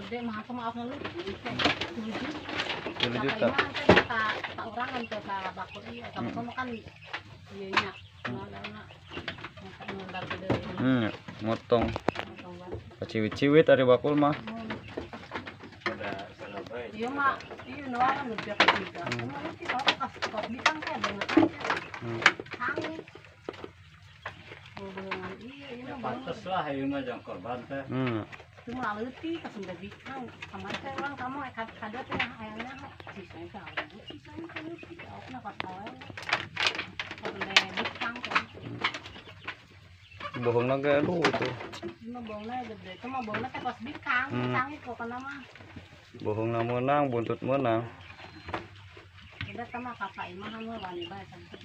gede mah maaf na lu. 7 juta. Ka orangan ke ka bakul iya. Kamu kan iya nya. Motong. Ciwit-ciwit ari bakul mah. Iya mah, iya nawaran udah ketiga. Kemarin sih kalau kas bintang kayak banget aja. Hangit. Iya, ini mah pantas lah ini mah jangan korban teh. Cuma leutik ka sunda bintang. Kemarin teh orang kamu kada teh ayahnya sisanya ka. Sisanya kan leutik. Aku nak kasih. Kalau bintang kan. Bohong naga aduh tuh. Ini bohongnya gede. Itu mah bohongnya teh pas bintang. Sangit kok kana mah. Bohong na menang, buntut menang. Udah sama kakak imah mah wani bae sampai